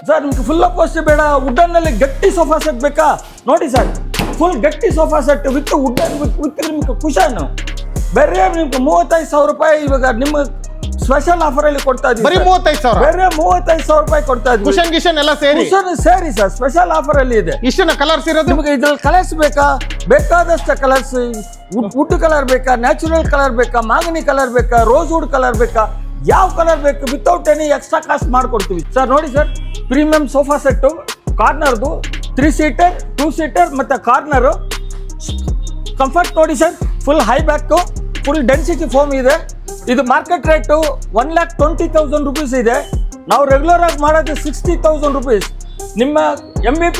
Sir ನಿಮ್ಗೆ full ಅಪೋಸ್ಟ್ ಬೇಡ, ವುಡನ್ನಲ್ಲಿ ಗಟ್ಟಿ ಸೋಫಾ ಸೆಟ್ ಬೇಕಾ ನೋಡಿ ಸರ್, ಫುಲ್ ಗಟ್ಟಿ sofa set with wooden with ನಿಮ್ಗೆ ಕುಶನ್ ಬೇರೆ ನಿಮ್ಗೆ 35,000 ರೂಪಾಯಿ ಇವಾಗ ನಿಮ್ಮ ಸ್ಪೆಷಲ್ ಆಫರ್ ಅಲ್ಲಿ ಕೊಡ್ತಾ ಇದ್ದೀವಿ. ಬರೀ 35,000 ಬೇರೆ 35,000 ರೂಪಾಯಿ ಕೊಡ್ತಾ ಇದ್ದೀವಿ. ಕುಶನ್ ಗಿಶನ್ ಎಲ್ಲ ಸೇರಿ ಸೇರಿ ಸರ್ ಸ್ಪೆಷಲ್ ಆಫರ್ ಅಲ್ಲಿ ಇದೆ. ಇಷ್ಟನ ಕಲರ್ಸ್ ಇರೋದು ನಿಮಗೆ ಇದ್ರಲ್ಲಿ ಕಲರ್ಸ್ ಬೇಕಾ? ಬೇಕಾದಷ್ಟು ಕಲರ್ಸ್. ವುಡ್ ಕಲರ್ ಬೇಕಾ, ನ್ಯಾಚುರಲ್ ಕಲರ್ ಬೇಕಾ, ಮಾಗನಿ ಕಲರ್ ಬೇಕಾ, ರೋಸ್ ವುಡ್ ಕಲರ್ ಬೇಕಾ, ಯಾವ ಕಲರ್ ಬೇಕು ವಿತೌಟ್ ಎನಿ ಎಕ್ಸ್ಟ್ರಾ ಕಾಸ್ಟ್ ಮಾಡ್ಕೊಡ್ತೀವಿ ಸರ್. ನೋಡಿ ಸರ್, ಪ್ರೀಮಿಯಂ ಸೋಫಾ ಸೆಟ್ಟು ಕಾರ್ನರ್ದು 3 ಸೀಟರ್ 2 ಸೀಟರ್ ಮತ್ತೆ ಕಾರ್ನರು ಕಂಫರ್ಟ್ ನೋಡಿ sir, full high back, full density foam ಇದೆ. ಇದು ಮಾರ್ಕೆಟ್ ರೇಟು 1,20,000 ರೂಪೀಸ್ ಇದೆ. ನಾವು ರೆಗ್ಯುಲರ್ ಆಗಿ ಮಾಡೋದು 60,000 ರೂಪೀಸ್. ನಿಮ್ಮ MVP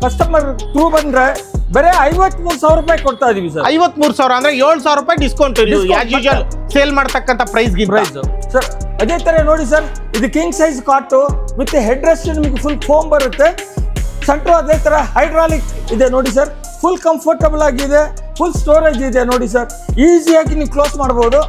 ಕಸ್ಟಮರ್ ಥ್ರೂ ಬಂದ್ರೆ ಬೇರೆ 53,000 ರೂಪಾಯಿ ಕೊಡ್ತಾ ಇದೀವಿ ಸರ್. 53,000 ಅಂದ್ರೆ 7,000 ರೂಪಾಯಿ ಡಿಸ್ಕೌಂಟ್ ಸೇಲ್ ಮಾಡ್ತಕ್ಕಂಥ ಪ್ರೈಸ್ ಸರ್. ಅದೇ ತರ ನೋಡಿ ಸರ್, ಇದು ಕಿಂಗ್ ಸೈಜ್ ಕಾಟು ವಿತ್ ಹೆಡ್ ರೆಸ್ಟ್ ನಿಮಗೆ ಫುಲ್ ಫೋಮ್ ಬರುತ್ತೆ. ಸೆಂಟ್ರು ಅದೇ ತರ ಹೈಡ್ರಾಲಿಕ್ ಇದೆ ನೋಡಿ ಸರ್, ಫುಲ್ ಕಂಫರ್ಟಬಲ್ ಆಗಿದೆ, ಫುಲ್ ಸ್ಟೋರೇಜ್ ಇದೆ ನೋಡಿ ಸರ್, ಈಸಿಯಾಗಿ ನೀವು ಕ್ಲೋಸ್ ಮಾಡ್ಬೋದು.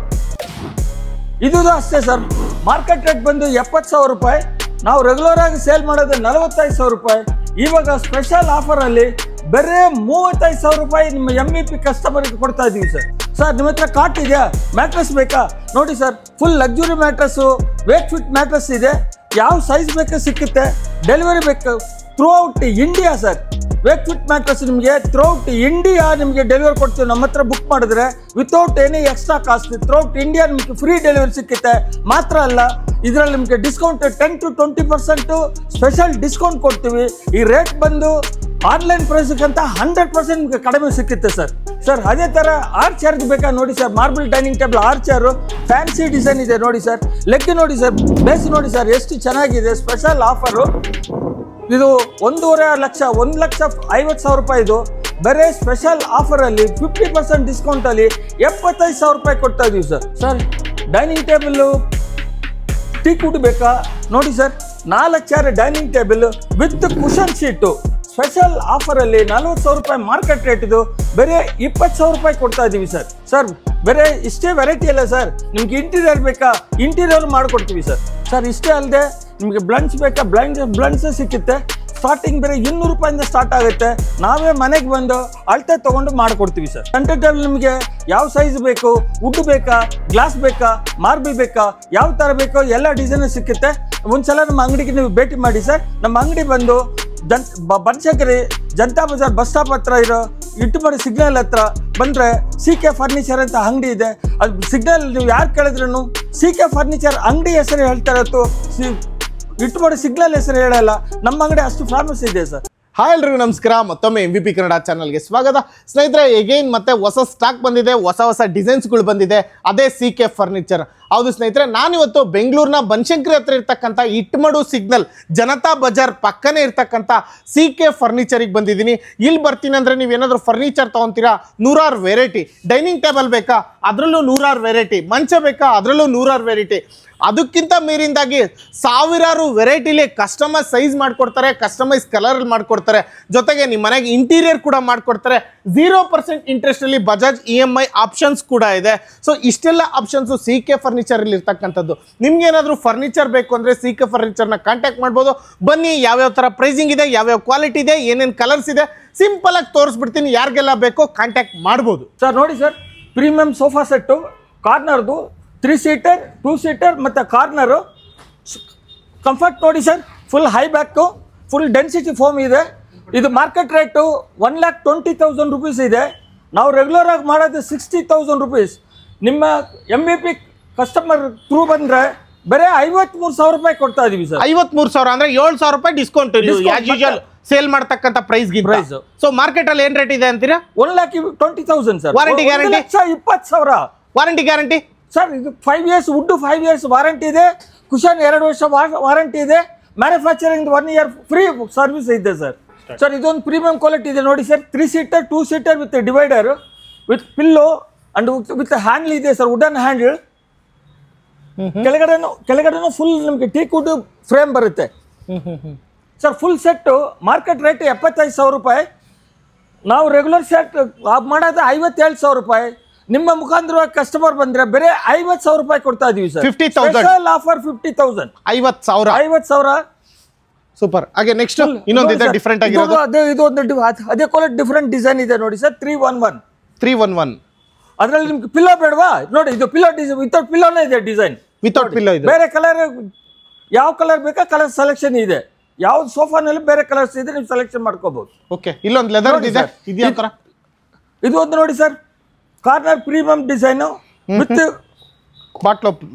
ಇದು ಅಷ್ಟೇ ಸರ್, ಮಾರ್ಕೆಟ್ ರೇಟ್ ಬಂದು 70,000 ರೂಪಾಯಿ. ನಾವು ರೆಗ್ಯುಲರ್ ಆಗಿ ಸೇಲ್ ಮಾಡೋದು 45,000 ರೂಪಾಯಿ. ಇವಾಗ ಸ್ಪೆಷಲ್ ಆಫರ್ ಅಲ್ಲಿ ಬೇರೆ 35,000 ರೂಪಾಯಿ ನಿಮ್ಮ MVP ಕಸ್ಟಮರ್ಗೆ ಕೊಡ್ತಾ ಇದೀವಿ ಸರ್. ಸರ್ ನಿಮ್ಮ ಹತ್ರ ಕಾಟ್ ಇದೆಯಾ? ಮ್ಯಾಟ್ರಸ್ ಬೇಕಾ ನೋಡಿ sir, full luxury mattress, Wakefit mattress ಇದೆ, ಯಾವ ಸೈಜ್ ಬೇಕು ಸಿಕ್ಕುತ್ತೆ. ಡೆಲಿವರಿ ಬೇಕು throughout India sir. Wakefit mattress ನಿಮಗೆ ಥ್ರೂ ಔಟ್ ಇಂಡಿಯಾ ನಿಮಗೆ ಡೆಲಿವರಿ ಕೊಡ್ತೀವಿ. ನಮ್ಮ ಹತ್ರ ಬುಕ್ ಮಾಡಿದ್ರೆ without any extra cost throughout India ನಿಮಗೆ ಫ್ರೀ ಡೆಲಿವರಿ ಸಿಕ್ಕುತ್ತೆ. ಮಾತ್ರ ಅಲ್ಲ, ಇದರಲ್ಲಿ ನಿಮಗೆ ಡಿಸ್ಕೌಂಟ್ 10 to 20% ಸ್ಪೆಷಲ್ ಡಿಸ್ಕೌಂಟ್ ಕೊಡ್ತೀವಿ. ಈ ರೇಟ್ ಬಂದು ಆನ್ಲೈನ್ ಪ್ರೈಸ್ಗಿಂತ 100% ನಿಮಗೆ ಕಡಿಮೆ ಸಿಕ್ಕುತ್ತೆ ಸರ್. ಸರ್ ಅದೇ ಥರ ಆರ್ಚ್ ಚೇರ್ ಬೇಕಾ ನೋಡಿ sir, marble dining table arch chair fancy design ಇದೆ ನೋಡಿ ಸರ್. ಲೆಗ್ ನೋಡಿ ಸರ್, ಬೇಸ್ ನೋಡಿ ಸರ್ ಎಷ್ಟು ಚೆನ್ನಾಗಿದೆ. ಸ್ಪೆಷಲ್ ಆಫರು ಇದು 1.5 ಲಕ್ಷ 1,50,000 ರೂಪಾಯಿ. ಇದು ಬೇರೆ ಸ್ಪೆಷಲ್ ಆಫರಲ್ಲಿ 50% ಡಿಸ್ಕೌಂಟಲ್ಲಿ 75,000 ರೂಪಾಯಿ ಕೊಡ್ತಾ ಇದೀವಿ sir. Sir dining table teak wood ಬೇಕಾ ನೋಡಿ sir, 4 chair dining table with cushion seat special ಆಫರಲ್ಲಿ 40,000 ರೂಪಾಯಿ ಮಾರ್ಕೆಟ್ ರೇಟ್. ಇದು ಬೇರೆ 20,000 ರೂಪಾಯಿ ಕೊಡ್ತಾ ಇದ್ದೀವಿ ಸರ್. ಸರ್ ಬೇರೆ ಇಷ್ಟೇ ವೆರೈಟಿ ಅಲ್ಲ ಸರ್, ನಿಮ್ಗೆ ಇಂಟೀರಿಯರ್ ಬೇಕಾ ಇಂಟೀರಿಯರ್ ಮಾಡಿಕೊಡ್ತೀವಿ ಸರ್. ಸರ್ ಇಷ್ಟೇ ಅಲ್ಲದೆ ನಿಮಗೆ ಬ್ಲಂಡ್ಸ್ ಬೇಕಾ ಬ್ಲಂಡ್ಸ್ ಸಿಕ್ಕುತ್ತೆ. ಸ್ಟಾರ್ಟಿಂಗ್ ಬೇರೆ 200 ರೂಪಾಯಿಂದ ಸ್ಟಾರ್ಟ್ ಆಗುತ್ತೆ. ನಾವೇ ಮನೆಗೆ ಬಂದು ಅಳತೆ ತೊಗೊಂಡು ಮಾಡಿಕೊಡ್ತೀವಿ ಸರ್. ಸೆಂಟರ್ ಟೇಬಲ್ ನಿಮಗೆ ಯಾವ ಸೈಜ್ ಬೇಕು, ವುಡ್ ಬೇಕಾ, ಗ್ಲಾಸ್ ಬೇಕಾ, ಮಾರ್ಬಲ್ ಬೇಕಾ, ಯಾವ ಥರ ಬೇಕೋ ಎಲ್ಲ ಡಿಸೈನ್ ಸಿಕ್ಕುತ್ತೆ. ಒಂದ್ಸಲ ನಮ್ಮ ಅಂಗಡಿಗೆ ನೀವು ಭೇಟಿ ಮಾಡಿ ಸರ್. ನಮ್ಮ ಅಂಗಡಿ ಬಂದು ಬನಶಂಕರಿ ಜನತಾ ಬಜಾರ್ ಬಸ್ ಸ್ಟಾಪ್ ಹತ್ರ ಇರೋ ಇಟ್ಟುಮಡಿ ಸಿಗ್ನಲ್ ಹತ್ರ ಬಂದರೆ CK ಫರ್ನಿಚರ್ ಅಂತ ಅಂಗಡಿ ಇದೆ. ಅದು ಸಿಗ್ನಲ್ ನೀವು ಯಾರು ಕೇಳಿದ್ರೂ CK ಫರ್ನಿಚರ್ ಅಂಗಡಿ ಹೆಸರು ಹೇಳ್ತಾರೆ ಹೊತ್ತು ಇಟ್ಟುಮಡಿ ಸಿಗ್ನಲ್ ಹೆಸರು ಹೇಳಲ್ಲ. ನಮ್ಮ ಅಂಗಡಿ ಅಷ್ಟು ಫೇಮಸ್ ಇದೆ ಸರ್. ಹಾಯ್ ಎಲ್ರಿಗೂ ನಮಸ್ಕಾರ, ಮತ್ತೊಮ್ಮೆ MVP ಕನ್ನಡ ಚಾನಲ್ಗೆ ಸ್ವಾಗತ. ಸ್ನೇಹಿತರೆ, ಎಗೈನ್ ಮತ್ತೆ ಹೊಸ ಸ್ಟಾಕ್ ಬಂದಿದೆ, ಹೊಸ ಡಿಸೈನ್ಸ್ಗಳು ಬಂದಿದೆ. ಅದೇ CK ಫರ್ನಿಚರ್. ಹೌದು ಸ್ನೇಹಿತರೆ, ನಾನಿವತ್ತು ಬೆಂಗಳೂರಿನ ಬನಶಂಕರಿ ಹತ್ರ ಇರ್ತಕ್ಕಂಥ ಇಟ್ಟಮಡು ಸಿಗ್ನಲ್ ಜನತಾ ಬಜಾರ್ ಪಕ್ಕನೇ ಇರ್ತಕ್ಕಂಥ CK ಫರ್ನಿಚರಿಗೆ ಬಂದಿದ್ದೀನಿ. ಇಲ್ಲಿ ಬರ್ತೀನಿ ಅಂದರೆ ನೀವೇನಾದರೂ ಫರ್ನಿಚರ್ ತೊಗೊತೀರಾ, 100 ವೆರೈಟಿ. ಡೈನಿಂಗ್ ಟೇಬಲ್ ಬೇಕಾ, ಅದರಲ್ಲೂ 100 ವೆರೈಟಿ. ಮಂಚ ಬೇಕಾ, ಅದರಲ್ಲೂ 100 ವೆರೈಟಿ. ಅದಕ್ಕಿಂತ ಮೀರಿಂದಾಗಿ ಸಾವಿರಾರು ವೆರೈಟಿಲಿ ಕಸ್ಟಮೈಸ್ ಸೈಜ್ ಮಾಡಿಕೊಡ್ತಾರೆ, ಕಸ್ಟಮೈಸ್ ಕಲರ್ ಮಾಡಿಕೊಡ್ತಾರೆ. ಜೊತೆಗೆ ನಿಮ್ಮ ಮನೆಗೆ ಇಂಟೀರಿಯರ್ ಕೂಡ ಮಾಡಿಕೊಡ್ತಾರೆ. 0% ಇಂಟ್ರೆಸ್ಟಲ್ಲಿ ಬಜಾಜ್ EMI ಆಪ್ಷನ್ಸ್ ಕೂಡ ಇದೆ. ಸೊ ಇಷ್ಟೆಲ್ಲ ಆಪ್ಷನ್ಸು CK ಫರ್ನಿಚರಲ್ಲಿ ಇರ್ತಕ್ಕಂಥದ್ದು. ನಿಮ್ಗೇನಾದರೂ ಫರ್ನಿಚರ್ ಬೇಕು ಅಂದರೆ CK ಫರ್ನಿಚರ್ನ ಕಾಂಟ್ಯಾಕ್ಟ್ ಮಾಡ್ಬೋದು. ಬನ್ನಿ, ಯಾವ್ಯಾವ ಥರ ಪ್ರೈಸಿಂಗ್ ಇದೆ, ಯಾವ್ಯಾವ ಕ್ವಾಲಿಟಿ ಇದೆ, ಏನೇನು ಕಲರ್ಸ್ ಇದೆ, ಸಿಂಪಲ್ ಆಗಿ ತೋರಿಸ್ಬಿಡ್ತೀನಿ. ಯಾರಿಗೆಲ್ಲ ಬೇಕೋ ಕಾಂಟ್ಯಾಕ್ಟ್ ಮಾಡ್ಬೋದು. ಸರ್ ನೋಡಿ ಸರ್, ಪ್ರೀಮಿಯಂ ಸೋಫಾ ಸೆಟ್ಟು ಕಾರ್ನರ್ದು 3 ಸೀಟರ್ 2 ಸೀಟರ್ ಮತ್ತು ಕಾರ್ನರು ಕಂಫರ್ಟ್ ನೋಡಿ sir, full high back, full density foam ಇದೆ. ಇದು ಮಾರ್ಕೆಟ್ ರೇಟು 1,20,000 ರೂಪೀಸ್ ಇದೆ. ನಾವು ರೆಗ್ಯುಲರ್ ಆಗಿ ಮಾಡೋದು 60,000 ರೂಪೀಸ್. ನಿಮ್ಮ MVP ಕಸ್ಟಮರ್ ಥ್ರೂ ಬಂದರೆ ಬೇರೆ 53,000 ರೂಪಾಯಿ ಕೊಡ್ತಾ ಇದೀವಿ ಸರ್. 53,000 ಅಂದ್ರೆ 7,000 ರೂಪಾಯಿ ಡಿಸ್ಕೌಂಟ್ ಸೇಲ್ ಮಾಡ್ತಕ್ಕಂಥ ಪ್ರೈಸ್. ಸೊ ಮಾರ್ಕೆಟ್ ಅಲ್ಲಿ ಏನ್ ರೇಟ್ ಇದೆ ಅಂತೀರಾ? 1,20,000 sir. Warranty guarantee 1,20,000. Warranty guarantee sir ಇದು 5 ಇಯರ್ಸ್ ವುಡ್ 5 ಇಯರ್ಸ್ ವಾರಂಟಿ ಇದೆ. ಕುಷನ್ 2 ವರ್ಷ ವಾರಂಟಿ ಇದೆ. ಮ್ಯಾನುಫ್ಯಾಕ್ಚರಿಂಗ್ 1 ಇಯರ್ ಫ್ರೀ ಸರ್ವಿಸ್ ಇದೆ ಸರ್. ಸರ್ ಇದೊಂದು ಪ್ರೀಮಿಯಂ ಕ್ವಾಲಿಟಿ ಇದೆ ನೋಡಿ sir. 3 seater 2 seater with divider with pillow and with handle ಇದೆ ಸರ್, ವುಡನ್ ಹ್ಯಾಂಡಲ್. ಕೆಳಗಡೆನೂ ಫುಲ್ ನಮಗೆ ಟೀಕ್ ವುಡ್ ಫ್ರೇಮ್ ಬರುತ್ತೆ sir. Full set market rate 75,000 ರೂಪಾಯಿ. ನಾವು ರೆಗ್ಯುಲರ್ ಸೆಟ್ ಮಾಡೋದು 57,000 ರೂಪಾಯಿ. ನಿಮ್ಮ ಮುಖಾಂತರ ಕಸ್ಟಮರ್ ಬಂದ್ರೆ ಬೇರೆ 50,000 ರೂಪಾಯಿ ಕೊಡ್ತಾ ಇದೀವಿ ಸರ್. 50,000 special offer 50,000. 50,000. ಸೂಪರ್. ಹಾಗೆ ನೆಕ್ಸ್ಟ್ ಇನ್ನೊಂದು ಇದೆ ಡಿಫರೆಂಟ್ ಆಗಿರೋದು. ಇದು ಒಂದು ಅದೇ ಕ್ವಾಲಿಟಿ ಡಿಫರೆಂಟ್ ಡಿಸೈನ್ ಇದೆ ನೋಡಿ ಸರ್. 311 ಅದರಲ್ಲಿ ನಿಮ್ಗೆ ಪಿಲ್ಲೋ ಬೇಡವಾ ನೋಡಿ, ಇದು ಪಿಲ್ಲೋ ಡಿಸೈನ್ ವಿತೌಟ್ ಪಿಲ್ಲೋನೇ ಇದೆ ಡಿಸೈನ್. ವಿತೌಟ್ ಪಿಲ್ಲೋ ಇದೆ. ಬೇರೆ ಕಲರ್ ಯಾವ ಕಲರ್ ಬೇಕಾ ಕಲರ್ ಸೆಲೆಕ್ಷನ್ ಇದೆ. ಯಾವ್ದು ಸೋಫಾನಲ್ಲಿ ಬೇರೆ ಕಲರ್ಸ್ ಇದೆ ನೀವು ಸೆಲೆಕ್ಷನ್ ಮಾಡ್ಕೋಬಹುದು. ಓಕೆ, ಇಲ್ಲೊಂದು ಲೆದರ್ ಇದೆ. ಇದು ಯಾವ ತರ? ಇದು ಒಂದು ನೋಡಿ sir, corner premium design with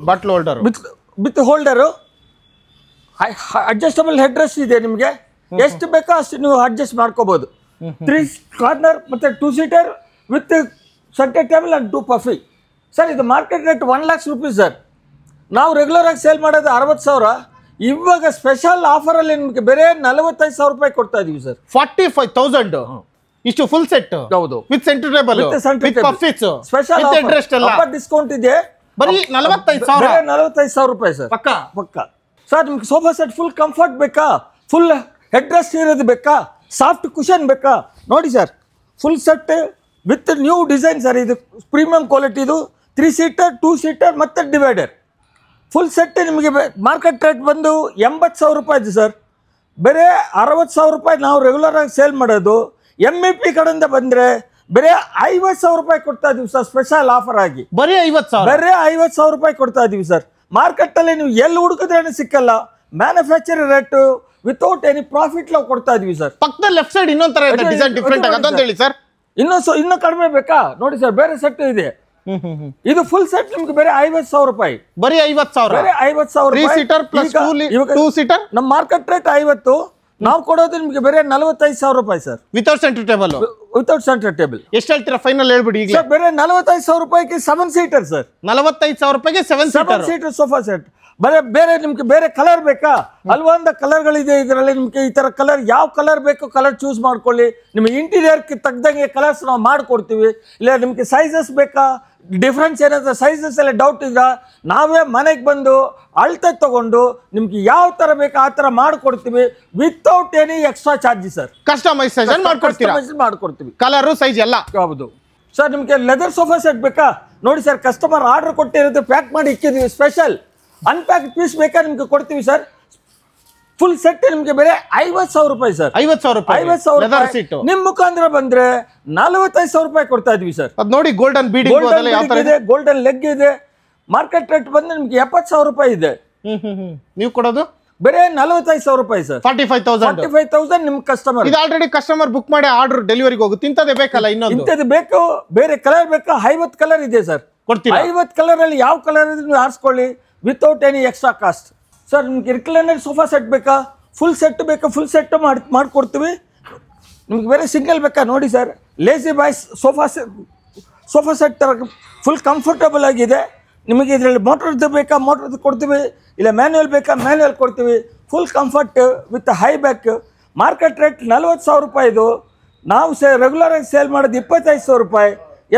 bottle holder with holder, adjustable head rest ಇದೆ. ನಿಮಗೆ ಎಷ್ಟು ಬೇಕೋ ಅಷ್ಟು ನೀವು ಅಡ್ಜಸ್ಟ್ ಮಾಡ್ಕೋಬಹುದು. 3 ಕಾರ್ನರ್ ಮತ್ತೆ 2 seater with centre table and 2 puffy. Sir ಇದು market rate 1 lakhs rupees sir. ನಾವು ರೆಗ್ಯುಲರ್ ಆಗಿ ಸೇಲ್ ಮಾಡೋದು 60,000. ಇವಾಗ ಸ್ಪೆಷಲ್ ಆಫರ್ ಅಲ್ಲಿ ನಿಮಗೆ ಬೇರೆ 45,000 ರೂಪಾಯಿ ಕೊಡ್ತಾ ಇದೀವಿ ಸರ್. 45,000 ಇಷ್ಟು ಫುಲ್ ಸೆಟ್. ಹೌದು, with centre table with puffies special discount ಇದೆ. ಬರೀ 45,000 ರೂಪಾಯಿ ಸರ್. ಪಕ್ಕ ಸರ್. ನಿಮ್ಗೆ ಸೋಫಾ ಸೆಟ್ ಫುಲ್ ಕಂಫರ್ಟ್ ಬೇಕಾ, ಫುಲ್ ಹೆಡ್ ರೆಸ್ಟ್ ಇರೋದು ಬೇಕಾ, ಸಾಫ್ಟ್ ಕುಷನ್ ಬೇಕಾ ನೋಡಿ sir. Full set with new design sir. ಇದು ಪ್ರೀಮಿಯಂ ಕ್ವಾಲಿಟಿದು 3 ಸೀಟರ್ 2 ಸೀಟರ್ ಮತ್ತೆ ಡಿವೈಡರ್. ಫುಲ್ ಸೆಟ್ ನಿಮಗೆ ಮಾರ್ಕೆಟ್ ರೇಟ್ ಬಂದು 80,000 ರೂಪಾಯಿ ಇದೆ ಸರ್. ಬೇರೆ 60,000 ರೂಪಾಯಿ ನಾವು ರೆಗ್ಯುಲರ್ ಆಗಿ ಸೇಲ್ ಮಾಡೋದು. MEP ಕಡೆಯಿಂದ ಬಂದರೆ ಬೇರೆ 50,000 ರೂಪಾಯಿ ಕೊಡ್ತಾ ಇದೀವಿ ಸರ್ ಸ್ಪೆಷಲ್ ಆಫರ್ ಆಗಿ. ಬರೀ 50,000 ಬೇರೆ 50,000 ರೂಪಾಯಿ ಕೊಡ್ತಾ ಇದೀವಿ ಸರ್. ಮಾರ್ಕೆಟಲ್ಲಿ ನೀವು ಎಲ್ಲಿ ಹುಡುಕಿದ್ರೇನು ಸಿಕ್ಕಲ್ಲ. Manufacture rate without any profit ನಾವು ಕೊಡ್ತಾ ಇದೀವಿ ಸರ್. ಪಕ್ಕದಲ್ಲಿ ಲೆಫ್ಟ್ ಸೈಡ್ ಇನ್ನೊಂದು ತರ ಇದೆ ಡಿಸೈನ್ ಡಿಫರೆಂಟ್ ಆಗಿ, ಅದೊಂದು ಹೇಳಿ ಸರ್. ಇನ್ನೂ ಕಡಿಮೆ ಬೇಕಾ ನೋಡಿ ಸರ್, ಬೇರೆ ಸೆಟ್ ಇದೆ. ಇದು ಫುಲ್ ಸೆಟ್ ನಿಮ್ಗೆ ಬೇರೆ 50,000 ರೂಪಾಯಿ. ಬರೀ 50,000. ಬೇರೆ 50,000 3 ಸೀಟರ್ ಪ್ಲಸ್ 2 ಸೀಟರ್. ನಮ್ಮ ಮಾರ್ಕೆಟ್ ರೇಟ್ 50, ನಾವು ಕೊಡೋದು ನಿಮಗೆ ಬೇರೆ 45,000 ರೂಪಾಯಿ sir. Without centre table. Without centre table. ಎಷ್ಟು ಹೇಳ್ತೀರಾ ಫೈನಲ್ ಹೇಳ್ಬಿಡಿ ಈಗ. ಸರ್ ಬೇರೆ 45,000 ರೂಪಾಯಿಗೆ 7 ಸೀಟರ್ ಸರ್. 45,000 ರೂಪಾಯಿಗೆ 7 ಸೀಟರ್ ಸೋಫಾ ಸೆಟ್. ಬೇರೆ ನಿಮ್ಗೆ ಬೇರೆ ಕಲರ್ ಬೇಕಾ, ಹಲ್ವಾಂದ ಕಲರ್ಗಳಿದೆ ಇದರಲ್ಲಿ. ನಿಮ್ಗೆ ಈ ತರ ಕಲರ್ ಯಾವ ಕಲರ್ ಬೇಕೋ ಕಲರ್ ಚೂಸ್ ಮಾಡ್ಕೊಳ್ಳಿ. ನಿಮ್ಗೆ ಇಂಟೀರಿಯರ್ ತಗ್ದಂಗೆ ಕಲರ್ಸ್ ನಾವು ಮಾಡ್ಕೊಡ್ತೀವಿ. ಇಲ್ಲ ನಿಮ್ಗೆ ಸೈಜಸ್ ಬೇಕಾ, ಡಿಫ್ರೆನ್ಸ್ ಏನಾದ್ರೆ ಸೈಜಸ್ ಎಲ್ಲ ಡೌಟ್ ಇದ್ರೆ ನಾವೇ ಮನೆಗೆ ಬಂದು ಅಳತೆ ತಗೊಂಡು ನಿಮ್ಗೆ ಯಾವ ತರ ಬೇಕಾ ಆ ತರ ಮಾಡ್ಕೊಡ್ತೀವಿ without any extra charges sir. Customization ಮಾಡ್ಕೊಡ್ತೀವಿ. ಕಲರ್ ಸೈಜ್ ಎಲ್ಲ. ಹೌದು ಸರ್. ನಿಮ್ಗೆ ಲೆದರ್ ಸೋಫಾ ಸೆಟ್ ಬೇಕಾ ನೋಡಿ ಸರ್, ಕಸ್ಟಮರ್ ಆರ್ಡರ್ ಕೊಟ್ಟಿರೋದು ಪ್ಯಾಕ್ ಮಾಡಿ ಇಕ್ಕಿದೀವಿ ಸ್ಪೆಷಲ್. ಅನ್ಪ್ಯಾಕ್ಡ್ ಪೀಸ್ ಬೇಕಾ ನಿಮ್ಗೆ ಕೊಡ್ತೀವಿ ಸರ್. ಫುಲ್ ಸೆಟ್ ನಿಮ್ಗೆ ಬೇರೆ 50,000 ರೂಪಾಯಿ ಸರ್. 50,000 ರೂಪಾಯಿ ನಿಮ್ ಮುಖಾಂತರ ಬಂದ್ರೆ 45,000 ರೂಪಾಯಿ ಕೊಡ್ತಾ ಇದೀವಿ ಸರ್. ಅದ್ ನೋಡಿ ಗೋಲ್ಡನ್ ಬೀಡಿಂಗ್ ಇದೆ, ಗೋಲ್ಡನ್ ಲೆಗ್ ಇದೆ. ಮಾರ್ಕೆಟ್ ರೇಟ್ ಬಂದ್ರೆ ನಿಮ್ಗೆ 70,000 ರೂಪಾಯಿ ಇದೆ. ನೀವು ಕೊಡೋದು ಬೇರೆ 45,000 ರೂಪಾಯಿ ಸರ್. 45,000 ನಿಮ್ ಕಸ್ಟಮರ್. ಇದು ಆಲ್ರೆಡಿ ಕಸ್ಟಮರ್ ಬುಕ್ ಮಾಡಿ ಆರ್ಡರ್ ಡೆಲಿವರಿಗೆ ಹೋಗುತ್ತೆ. ಇಂಥದ್ದೇ ಬೇಕಲ್ಲ ಇನ್ನೊಂದು? ಇಂಥದ್ದು ಬೇಕು. ಬೇರೆ ಕಲರ್ ಬೇಕಾ? 50 ಕಲರ್ ಇದೆ ಸರ್. ಕೊಡ್ತೀರಾ? 50 ಕಲರ್ ಅಲ್ಲಿ ಯಾವ ಕಲರ್ ನೀವು ಆರಿಸ್ಕೊಳ್ಳಿ without any extra cost sir. ನಿಮ್ಗೆ ರಿಕ್ಲೈನರ್ ಸೋಫಾ ಸೆಟ್ ಬೇಕಾ, ಫುಲ್ ಸೆಟ್ ಬೇಕಾ, ಫುಲ್ ಸೆಟ್ ಮಾಡ್ಕೊಡ್ತೀವಿ. ನಿಮ್ಗೆ ಬೇರೆ ಸಿಂಗಲ್ ಬೇಕಾ ನೋಡಿ sir. Lazy boys sofa set ತರ ಫುಲ್ ಕಂಫರ್ಟಬಲ್ ಆಗಿದೆ. ನಿಮಗೆ ಇದರಲ್ಲಿ ಮೋಟರ್ದು ಬೇಕಾ ಮೋಟರ್ದು ಕೊಡ್ತೀವಿ, ಇಲ್ಲ ಮ್ಯಾನ್ಯುವಲ್ ಬೇಕಾ ಮ್ಯಾನ್ಯುವಲ್ ಕೊಡ್ತೀವಿ. Full comfort with high back. Market rate 40,000 ರೂಪಾಯಿದು. ನಾವು ರೆಗ್ಯುಲರ್ ಆಗಿ ಸೇಲ್ ಮಾಡೋದು 25,000 ರೂಪಾಯಿ.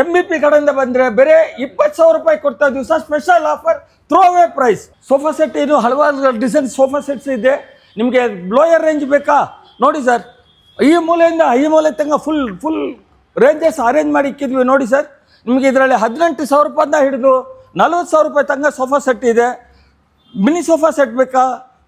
MEP ಕಡೆಯಿಂದ ಬಂದರೆ ಬೇರೆ 20,000 ರೂಪಾಯಿ ಕೊಡ್ತಾ ದಿವಸ special offer, throw away price. Sofa set ಏನು ಹಲವಾರು ಡಿಸೈನ್ ಸೋಫಾ ಸೆಟ್ಸ್ ಇದೆ. ನಿಮಗೆ ಲೋಯರ್ ರೇಂಜ್ ಬೇಕಾ ನೋಡಿ ಸರ್. ಈ ಮೂಲೆಯಿಂದ ಈ ಮೂಲೆ ತನಕ ಫುಲ್ ರೇಂಜಸ್ ಅರೇಂಜ್ ಮಾಡಿ ಇಕ್ಕಿದ್ವಿ ನೋಡಿ ಸರ್. ನಿಮಗೆ ಇದರಲ್ಲಿ 18,000 ರೂಪಾಯಿಂದ ಹಿಡಿದು 40,000 ರೂಪಾಯಿ ತನಕ ಸೋಫಾ ಸೆಟ್ ಇದೆ. ಮಿನಿ ಸೋಫಾ ಸೆಟ್ ಬೇಕಾ,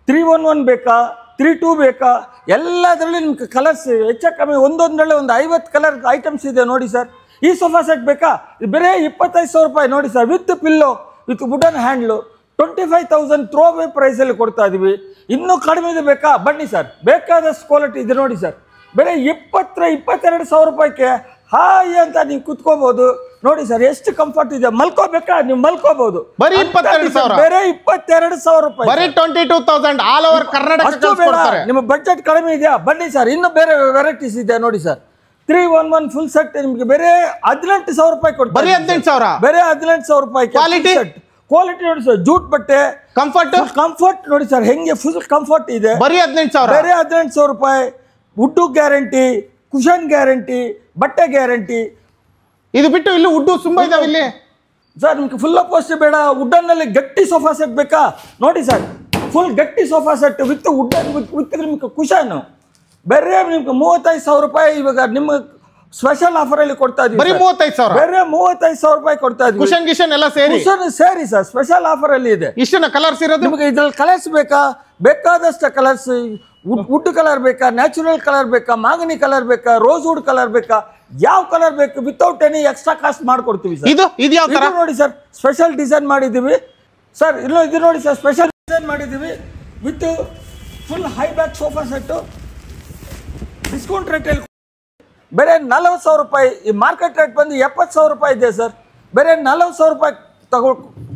311 ಬೇಕಾ, 32 ಬೇಕಾ, ಎಲ್ಲದರಲ್ಲಿ ನಿಮ್ಗೆ ಕಲರ್ಸ್ ಹೆಚ್ಚು ಕಮ್ಮಿ ಒಂದೊಂದರಲ್ಲಿ ಒಂದು 50 ಕಲರ್ ಐಟಮ್ಸ್ ಇದೆ ನೋಡಿ ಸರ್. ಈ ಸೋಫಾ ಸೆಟ್ ಬೇಕಾ, ಬೇರೆ 25,000 ರೂಪಾಯಿ ನೋಡಿ sir. With pillow with wooden handle 25,000 throw away ಪ್ರೈಸಲ್ಲಿ ಕೊಡ್ತಾ ಇದೀವಿ. ಇನ್ನೂ ಕಡಿಮೆ ಇದೆ ಬೇಕಾ ಬನ್ನಿ ಸರ್. ಬೇಕಾದಷ್ಟು ಕ್ವಾಲಿಟಿ ಇದೆ ನೋಡಿ ಸರ್. ಬೇರೆ 22,000 ರೂಪಾಯಿಗೆ ಹಾಯ್ ಅಂತ ನೀವು ಕುತ್ಕೋಬಹುದು ನೋಡಿ ಸರ್. ಎಷ್ಟು ಕಂಫರ್ಟ್ ಇದೆ. ಮಲ್ಕೋಬೇಕಾ ನೀವು ಮಲ್ಕೋಬಹುದು. ಬರೀ 22,000. ಬೇರೆ 22,000 ರೂಪಾಯಿ. ಬರೀ 22,000 ಆಲ್ ಓವರ್ ಕರ್ನಾಟಕ. ನಿಮ್ಮ ಬಡ್ಜೆಟ್ ಕಡಿಮೆ ಇದೆಯಾ ಬನ್ನಿ ಸರ್. ಇನ್ನು ಬೇರೆ ವೆರೈಟೀಸ್ ಇದೆ ನೋಡಿ ಸರ್. 311 ಫುಲ್ ಸೆಟ್ ನಿಮಗೆ ಬೇರೆ 18,000 ರೂಪಾಯಿ ಕೊಡ್ತಾರೆ. ಬರೀ 18,000. ಬೇರೆ 18,000 ರೂಪಾಯಿ. ಕ್ವಾಲಿಟಿ ನೋಡಿ ಸರ್. ಜೂಟ್ ಬಟ್ಟೆ, ಕಂಫರ್ಟ್ ನೋಡಿ ಸರ್. ಹೆಂಗೆ ಫುಲ್ ಕಂಫರ್ಟ್ ಇದೆ. ಬರೀ 18,000. ಬೇರೆ 18,000 ರೂಪಾಯಿ. ವುಡ್ ಗ್ಯಾರಂಟಿ, ಕುಷನ್ ಗ್ಯಾರಂಟಿ, ಬಟ್ಟೆ ಗ್ಯಾರಂಟಿ. ಇದು ಬಿಟ್ಟು ಇಲ್ಲಿ ವುಡ್ ತುಂಬಾ ಇದಾವೆ ಇಲ್ಲಿ ಸರ್. ನಿಮ್ಗೆ ಫುಲ್ ಅಪೋಸ್ಟ್ ಬೇಡ. ವುಡ್ಡನ್ನಲ್ಲಿ ಗಟ್ಟಿ ಸೋಫಾ ಸೆಟ್ ಬೇಕಾ ನೋಡಿ ಸರ್. ಫುಲ್ ಗಟ್ಟಿ ಸೋಫಾ ಸೆಟ್ ವಿತ್ ವುಡ್ಡನ್ ವಿತ್ ನಿಮ್ಗೆ ಕುಷನ್ ಬೇರೆ ನಿಮ್ಗೆ 35,000 ರೂಪಾಯಿ ಇವಾಗ ನಿಮ್ಮ ಸ್ಪೆಷಲ್ ಆಫರ್ ಅಲ್ಲಿ ಕೊಡ್ತಾ ಇದೀವಿ. ಬರೀ 35,000. ಬೇರೆ 35,000 ರೂಪಾಯಿ ಕೊಡ್ತಾ ಇದೀವಿ. ಕುಷನ್ ಗಿಷನ್ ಎಲ್ಲ ಸೇರಿ ಸರ್ ಸ್ಪೆಷಲ್ ಆಫರ್ ಅಲ್ಲಿ ಇದೆ. ಇಷ್ಟನ ಕಲರ್ಸ್ ಇರೋದು. ನಿಮಗೆ ಇದ್ರಲ್ಲಿ ಕಲರ್ಸ್ ಬೇಕಾ ಬೇಕಾದಷ್ಟು ಕಲರ್ಸ್ ವುಡ್ ಕಲರ್ ಬೇಕಾ, ನ್ಯಾಚುರಲ್ ಕಲರ್ ಬೇಕಾ, ಮಾಗನಿ ಕಲರ್ ಬೇಕಾ, ರೋಸ್ ವುಡ್ ಕಲರ್ ಬೇಕಾ, ಯಾವ ಕಲರ್ ಬೇಕು ವಿತೌಟ್ ಎನಿ ಎಕ್ಸ್ಟ್ರಾ ಕಾಸ್ಟ್ ಮಾಡ್ಕೊಡ್ತೀವಿ ಸರ್. ಇದು ಯಾವ ತರ ನೋಡಿ ಸರ್, ಸ್ಪೆಷಲ್ ಡಿಸೈನ್ ಮಾಡಿದ್ದೀವಿ ಸರ್. ಇದು ನೋಡಿ ಸರ್, ಸ್ಪೆಷಲ್ ಡಿಸೈನ್ ಮಾಡಿದ್ದೀವಿ with full high back sofa set. Discount ರೇಟಲ್ಲಿ ಬೇರೆ 40,000 ರೂಪಾಯಿ. ಈ ಮಾರ್ಕೆಟ್ ರೇಟ್ ಬಂದು 70,000 ರೂಪಾಯಿ ಇದೆ ಸರ್. ಬೇರೆ 40,000 ರೂಪಾಯಿ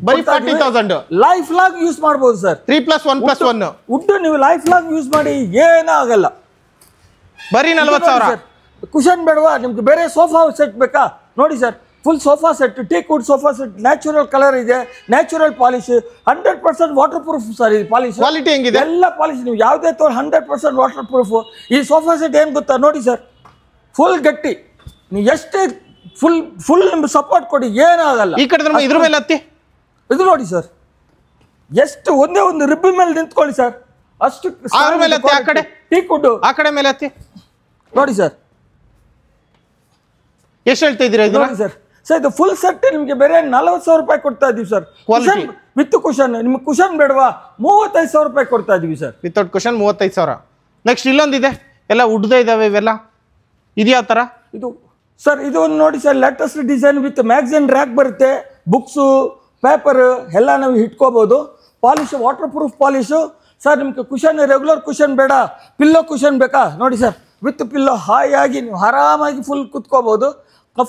ಬರೀ 40,000 ಲೈಫ್ ಲಾಂಗ್ ಯೂಸ್ ಮಾಡಬಹುದು ಸರ್. 3+1+1 ವುಡ್ ನೀವು ಲೈಫ್ ಲಾಂಗ್ ಯೂಸ್ ಮಾಡಿ ಏನೂ ಆಗಲ್ಲ. ಬರೀ 40,000. ಕುಶನ್ ಬೇಡವಾ ನಿಮ್ಗೆ? ಬೇರೆ ಸೋಫಾ ಸೆಟ್ ಬೇಕಾ? ನೋಡಿ sir, full sofa set, teak wood sofa set, natural colour ಇದೆ, natural polish, 100% waterproof sir. ಇದು ಪಾಲಿಶ್ ಕ್ವಾಲಿಟಿ ಹೆಂಗಿದೆ? ಎಲ್ಲ ಪಾಲಿಶ್ ನೀವು ಯಾವುದೇ ತೋರ್ 100% ವಾಟರ್ ಪ್ರೂಫ್. ಈ ಸೋಫಾ ಸೆಟ್ ಏನು ಗೊತ್ತಾ ನೋಡಿ ಸರ್, ಫುಲ್ ಗಟ್ಟಿ. ನೀವು ಎಷ್ಟೇ ಫುಲ್ ನಿಮ್ಗೆ ಸಪೋರ್ಟ್ ಕೊಡಿ ಏನೂ ಆಗಲ್ಲ. ಈ ಕಡೆ ಇದ್ರ ಮೇಲೆ ಹತ್ತಿ, ಇದು ನೋಡಿ ಸರ್, ಎಷ್ಟು ಒಂದೇ ಒಂದು ರಿಬ್ಬಿ ಮೇಲೆ ನಿಂತ್ಕೊಳ್ಳಿ ಸರ್, ಅಷ್ಟು ಮೇಲೆ ಹತ್ತಿ. ಆ ಕಡೆ ಟೀಕ್ ವುಡ್, ಆ ಕಡೆ ಮೇಲೆ ಹತ್ತಿ ನೋಡಿ ಸರ್. ಎಷ್ಟು ಹೇಳ್ತಾ ಇದ್ದೀರಾ ಇದು? ನೋಡಿ ಸರ್, ಇದು ಫುಲ್ ಸೆಟ್ ನಿಮಗೆ ಬೇರೆ 40,000 ರೂಪಾಯಿ ಕೊಡ್ತಾ ಇದೀವಿ ಸರ್. Quality with cushion. ನಿಮ್ಗೆ ಕುಶನ್ ಬೇಡವಾ? 35,000 ರೂಪಾಯಿ ಕೊಡ್ತಾ ಇದೀವಿ ಸರ್. Without cushion 35,000. ನೆಕ್ಸ್ಟ್ ಇಲ್ಲೊಂದಿದೆ, ಎಲ್ಲ ಉಡ್ದೇ ಇದಾವೆ ಇವೆಲ್ಲ. ಇದು ಯಾವ ತರ? ಇದು ಸರ್, ಇದು ಒಂದು ನೋಡಿ sir, latest design with magazine rack ಬರುತ್ತೆ. ಬುಕ್ಸು, ಪೇಪರ್ ಎಲ್ಲ ನಾವು ಇಟ್ಕೋಬಹುದು. Polish waterproof polish sir. ನಿಮ್ಗೆ ಕುಶನ್ ರೆಗ್ಯುಲರ್ ಕುಶನ್ ಬೇಡ, ಪಿಲ್ಲೋ ಕುಶನ್ ಬೇಕಾ? ನೋಡಿ ಸರ್, ವಿತ್ ಪಿಲ್ಲೋ ಹಾಯಾಗಿ ನೀವು ಆರಾಮಾಗಿ ಫುಲ್ ಕುತ್ಕೋಬಹುದು.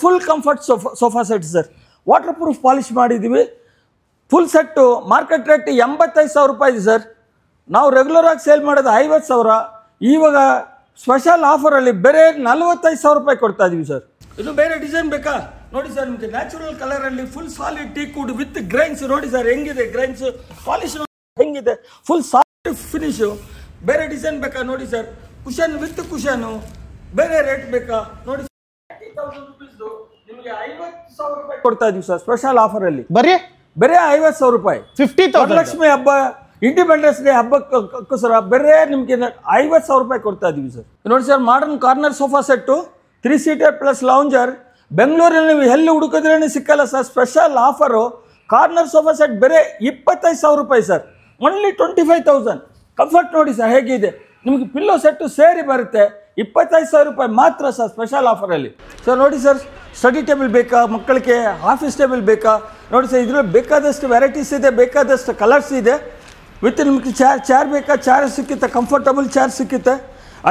Full comfort sofa set sir. Waterproof polish ಮಾಡಿದ್ದೀವಿ. ಫುಲ್ ಸೆಟ್ಟು ಮಾರ್ಕೆಟ್ ರೇಟ್ 85,000 ರೂಪಾಯಿ ಇದೆ ಸರ್. ನಾವು ರೆಗ್ಯುಲರ್ ಆಗಿ ಸೇಲ್ ಮಾಡೋದು 50,000. ಇವಾಗ ಸ್ಪೆಷಲ್ ಆಫರಲ್ಲಿ ಬೇರೆ 45,000 ರೂಪಾಯಿ ಕೊಡ್ತಾ ಇದೀವಿ ಸರ್. ಇದು ಬೇರೆ ಡಿಸೈನ್ ಬೇಕಾ? ನೋಡಿ ಸರ್, ನಿಮಗೆ ನ್ಯಾಚುರಲ್ ಕಲರಲ್ಲಿ full solid teak wood with grains. ನೋಡಿ ಸರ್ ಹೆಂಗಿದೆ ಗ್ರೈನ್ಸ್ ಪಾಲಿಶ್, ಹೆಂಗಿದೆ ಫುಲ್ ಸಾಲಿಡ್ ಫಿನಿಶು. ಬೇರೆ ಡಿಸೈನ್ ಬೇಕಾ? ನೋಡಿ ಸರ್, ಕುಶನ್ ವಿತ್ ಕುಶನು. ಬೇರೆ ರೇಟ್ ಬೇಕಾ? ನೋಡಿ 30,000 ರೂಪೀಸ್ ನಿಮಗೆ 50,000 ರೂಪಾಯಿ ಕೊಡ್ತಾ ಇದೀವಿ ಸರ್ ಸ್ಪೆಷಲ್ ಆಫರಲ್ಲಿ. ಬರೀ 50,000 ರೂಪಾಯಿ. 50,000 ಲಕ್ಷ್ಮಿ ಹಬ್ಬ, ಇಂಡಿಪೆಂಡೆನ್ಸ್ ಡೇ ಹಬ್ಬಕ್ಕೋಸ್ಕರ ಬೇರೆ ನಿಮಗೆ 50,000 ರೂಪಾಯಿ ಕೊಡ್ತಾ ಇದೀವಿ ಸರ್. ನೋಡಿ sir, modern corner sofa set 3 seater plus lounger. ಬೆಂಗಳೂರಲ್ಲಿ ನೀವು ಎಲ್ಲಿ ಹುಡುಕಿದ್ರೇನೆ ಸಿಕ್ಕಲ್ಲ sir. Special offer corner sofa set ಬೇರೆ 25,000 ರೂಪಾಯಿ ಸರ್. ಓನ್ಲಿ 25,000. ಕಂಫರ್ಟ್ ನೋಡಿ ಸರ್ ಹೇಗಿದೆ. ನಿಮಗೆ ಪಿಲ್ಲೋ ಸೆಟ್ಟು ಸೇರಿ ಬರುತ್ತೆ 25,000 ರೂಪಾಯಿ ಮಾತ್ರ ಸರ್ ಸ್ಪೆಷಲ್ ಆಫರಲ್ಲಿ. ಸರ್ ನೋಡಿ ಸರ್, ಸ್ಟಡಿ ಟೇಬಲ್ ಬೇಕಾ ಮಕ್ಕಳಿಗೆ? ಆಫೀಸ್ ಟೇಬಲ್ ಬೇಕಾ? ನೋಡಿ ಸರ್, ಇದರಲ್ಲಿ ಬೇಕಾದಷ್ಟು ವೆರೈಟೀಸ್ ಇದೆ, ಬೇಕಾದಷ್ಟು ಕಲರ್ಸ್ ಇದೆ. ವಿತ್ ನಿಮಗೆ ಚೇರ್ ಬೇಕಾ? ಚೇರ್ ಸಿಕ್ಕುತ್ತೆ, ಕಂಫರ್ಟಬಲ್ ಚೇರ್ ಸಿಕ್ಕುತ್ತೆ.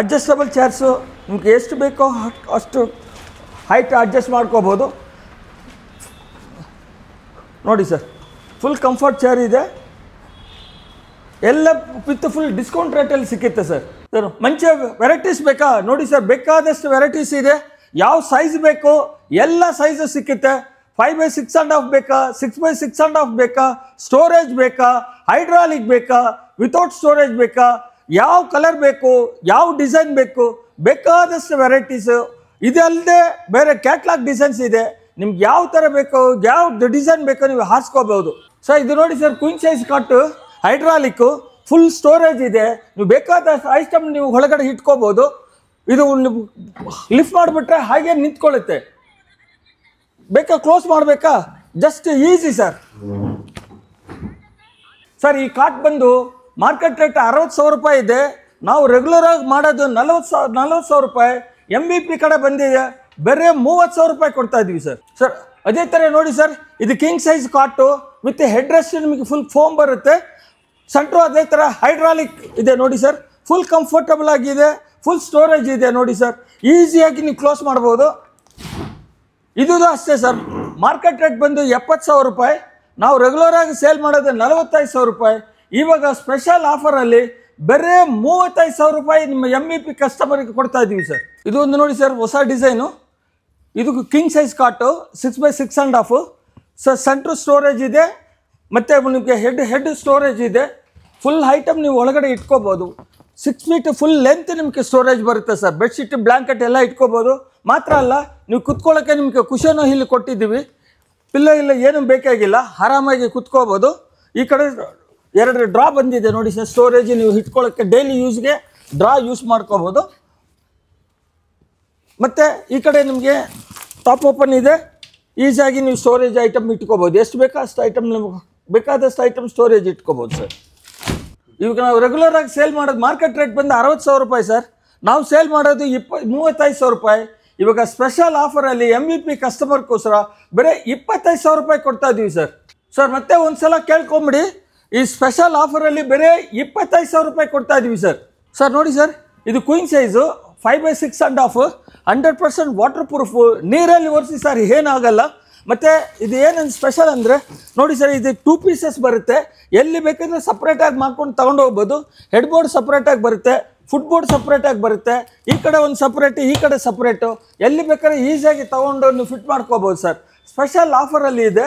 ಅಡ್ಜಸ್ಟಬಲ್ ಚೇರ್ಸು ನಿಮಗೆ ಎಷ್ಟು ಬೇಕೋ ಅಷ್ಟು ಹೈಟ್ ಅಡ್ಜಸ್ಟ್ ಮಾಡ್ಕೋಬೋದು. ನೋಡಿ ಸರ್, ಫುಲ್ ಕಂಫರ್ಟ್ ಚೇರ್ ಇದೆ. ಎಲ್ಲ ವಿತ್ ಫುಲ್ ಡಿಸ್ಕೌಂಟ್ ರೇಟಲ್ಲಿ ಸಿಕ್ಕುತ್ತೆ ಸರ್. ಮಂಚ ವೆರೈಟೀಸ್ ಬೇಕಾ? ನೋಡಿ ಸರ್, ಬೇಕಾದಷ್ಟು ವೆರೈಟೀಸ್ ಇದೆ. ಯಾವ ಸೈಜ್ ಬೇಕು ಎಲ್ಲ ಸೈಜು ಸಿಕ್ಕುತ್ತೆ. 5x6.5 ಬೇಕಾ? 6x6.5 ಬೇಕಾ? ಸ್ಟೋರೇಜ್ ಬೇಕಾ? ಹೈಡ್ರಾಲಿಕ್ ಬೇಕಾ? ವಿತೌಟ್ ಸ್ಟೋರೇಜ್ ಬೇಕಾ? ಯಾವ ಕಲರ್ ಬೇಕು, ಯಾವ ಡಿಸೈನ್ ಬೇಕು, ಬೇಕಾದಷ್ಟು ವೆರೈಟೀಸು. ಇದಲ್ಲದೆ ಬೇರೆ ಕ್ಯಾಟ್ಲಾಗ್ ಡಿಸೈನ್ಸ್ ಇದೆ. ನಿಮ್ಗೆ ಯಾವ ಥರ ಬೇಕು, ಯಾವ ಡಿಸೈನ್ ಬೇಕೋ ನೀವು ಹಾರಿಸ್ಕೋಬಹುದು ಸರ್. ಇದು ನೋಡಿ ಸರ್, ಕ್ವೀನ್ ಸೈಜ್ ಕಾಟು, ಹೈಡ್ರಾಲಿಕ್ಕು, ಫುಲ್ ಸ್ಟೋರೇಜ್ ಇದೆ. ನೀವು ಬೇಕಾದಷ್ಟು ಐಟಮ್ ನೀವು ಒಳಗಡೆ ಇಟ್ಕೋಬೋದು. ಇದು ಲಿಫ್ಟ್ ಮಾಡಿಬಿಟ್ರೆ ಹಾಗೆ ನಿಂತ್ಕೊಳ್ಳುತ್ತೆ. ಬೇಕಾ ಕ್ಲೋಸ್ ಮಾಡಬೇಕಾ? Just easy sir. ಸರ್, ಈ ಕಾಟ್ ಬಂದು ಮಾರ್ಕೆಟ್ ರೇಟ್ 60,000 ರೂಪಾಯಿ ಇದೆ. ನಾವು ರೆಗ್ಯುಲರ್ ಆಗಿ ಮಾಡೋದು 40,000 ರೂಪಾಯಿ. MVP ಕಡೆ ಬಂದಿದೆ ಬೇರೆ 30,000 ರೂಪಾಯಿ ಕೊಡ್ತಾ ಇದೀವಿ ಸರ್. ಸರ್ ಅದೇ ಥರ ನೋಡಿ ಸರ್, ಇದು ಕಿಂಗ್ ಸೈಜ್ ಕಾಟು ವಿತ್ ಹೆಡ್ ರೆಸ್ಟ್ ನಿಮಗೆ ಫುಲ್ ಫೋಮ್ ಬರುತ್ತೆ. ಸೆಂಟ್ರು ಅದೇ ಥರ ಹೈಡ್ರಾಲಿಕ್ ಇದೆ ನೋಡಿ ಸರ್. ಫುಲ್ ಕಂಫರ್ಟಬಲ್ ಆಗಿದೆ, ಫುಲ್ ಸ್ಟೋರೇಜ್ ಇದೆ ನೋಡಿ ಸರ್. ಈಸಿಯಾಗಿ ನೀವು ಕ್ಲೋಸ್ ಮಾಡ್ಬೋದು. ಇದು ಅಷ್ಟೇ ಸರ್, ಮಾರ್ಕೆಟ್ ರೇಟ್ ಬಂದು 70,000 ರೂಪಾಯಿ. ನಾವು ರೆಗ್ಯುಲರ್ ಆಗಿ ಸೇಲ್ ಮಾಡೋದು 45,000 ರೂಪಾಯಿ. ಇವಾಗ ಸ್ಪೆಷಲ್ ಆಫರಲ್ಲಿ ಬೇರೆ 35,000 ರೂಪಾಯಿ ನಿಮ್ಮ MVP ಕಸ್ಟಮರ್ಗೆ ಕೊಡ್ತಾ ಇದ್ದೀವಿ ಸರ್. ಇದು ಒಂದು ನೋಡಿ ಸರ್, ಹೊಸ ಡಿಸೈನು. ಇದು ಕಿಂಗ್ ಸೈಜ್ ಕಾಟು 6x6.5 ಸರ್. ಸೆಂಟ್ರ್ ಸ್ಟೋರೇಜ್ ಇದೆ ಮತ್ತು ನಿಮಗೆ ಹೆಡ್ ಸ್ಟೋರೇಜ್ ಇದೆ. ಫುಲ್ ಐಟಮ್ ನೀವು ಒಳಗಡೆ ಇಟ್ಕೋಬೋದು. 6 ಫೀಟ್ ಫುಲ್ ಲೆಂತ್ ನಿಮಗೆ ಸ್ಟೋರೇಜ್ ಬರುತ್ತೆ ಸರ್. ಬೆಡ್ಶೀಟ್, ಬ್ಲ್ಯಾಂಕೆಟ್ ಎಲ್ಲ ಇಟ್ಕೋಬೋದು. ಮಾತ್ರ ಅಲ್ಲ, ನೀವು ಕುತ್ಕೊಳ್ಳೋಕ್ಕೆ ನಿಮಗೆ ಕುಷನು ಇಲ್ಲಿ ಕೊಟ್ಟಿದ್ದೀವಿ. ಪಿಲ್ಲೋ ಇಲ್ಲ, ಏನೂ ಬೇಕಾಗಿಲ್ಲ, ಆರಾಮಾಗಿ ಕುತ್ಕೋಬೋದು. ಈ ಕಡೆ 2 ಡ್ರಾ ಬಂದಿದೆ ನೋಡಿ ಸರ್. ಸ್ಟೋರೇಜ್ ನೀವು ಇಟ್ಕೊಳ್ಳೋಕ್ಕೆ ಡೈಲಿ ಯೂಸ್ಗೆ ಡ್ರಾ ಯೂಸ್ ಮಾಡ್ಕೋಬೋದು. ಮತ್ತು ಈ ಕಡೆ ನಿಮಗೆ ಟಾಪ್ ಓಪನ್ ಇದೆ. ಈಸಿಯಾಗಿ ನೀವು ಸ್ಟೋರೇಜ್ ಐಟಮ್ ಇಟ್ಕೋಬೋದು. ಎಷ್ಟು ಬೇಕೋ ಅಷ್ಟು ಐಟಮ್, ನಿಮಗೆ ಬೇಕಾದಷ್ಟು ಐಟಮ್ ಸ್ಟೋರೇಜ್ ಇಟ್ಕೋಬೋದು ಸರ್. ಇವಾಗ ನಾವು ರೆಗ್ಯುಲರ್ ಆಗಿ ಸೇಲ್ ಮಾಡೋದು ಮಾರ್ಕೆಟ್ ರೇಟ್ ಬಂದು 60,000 ರೂಪಾಯಿ ಸರ್. ನಾವು ಸೇಲ್ ಮಾಡೋದು 35,000 ರೂಪಾಯಿ. ಇವಾಗ ಸ್ಪೆಷಲ್ ಆಫರಲ್ಲಿ MVP ಕಸ್ಟಮರ್ಗೋಸ್ಕರ ಬರೀ 25,000 ರೂಪಾಯಿ ಕೊಡ್ತಾ ಇದ್ದೀವಿ ಸರ್. ಸರ್ ಮತ್ತೆ ಒಂದ್ಸಲ ಕೇಳ್ಕೊಂಬಿಡಿ, ಈ ಸ್ಪೆಷಲ್ ಆಫರಲ್ಲಿ ಬರೀ 25,000 ರೂಪಾಯಿ ಕೊಡ್ತಾ ಇದ್ದೀವಿ ಸರ್. ಸರ್ ನೋಡಿ ಸರ್, ಇದು ಕ್ವೀನ್ ಸೈಜು 5/6.5 100% ವಾಟರ್ ಪ್ರೂಫು, ನೀರಲ್ಲಿ ಒರೆಸಿ ಸರ್ ಏನಾಗಲ್ಲ. ಮತ್ತು ಇದು ಏನಂದು ಸ್ಪೆಷಲ್ ಅಂದರೆ ನೋಡಿ ಸರ್, ಇದು 2 ಪೀಸಸ್ ಬರುತ್ತೆ. ಎಲ್ಲಿ ಬೇಕಂದರೆ ಸಪ್ರೇಟಾಗಿ ಮಾಡ್ಕೊಂಡು ತೊಗೊಂಡು ಹೋಗ್ಬೋದು. ಹೆಡ್ ಬೋರ್ಡ್ ಸಪ್ರೇಟಾಗಿ ಬರುತ್ತೆ, ಫುಟ್ ಬೋರ್ಡ್ ಸಪ್ರೇಟಾಗಿ ಬರುತ್ತೆ. ಈ ಕಡೆ ಒಂದು ಸಪ್ರೇಟು, ಈ ಕಡೆ ಸಪ್ರೇಟು. ಎಲ್ಲಿ ಬೇಕಾದ್ರೆ ಈಸಿಯಾಗಿ ತೊಗೊಂಡು ನೀವು ಫಿಟ್ ಮಾಡ್ಕೋಬೋದು ಸರ್. ಸ್ಪೆಷಲ್ ಆಫರಲ್ಲಿ ಇದೆ.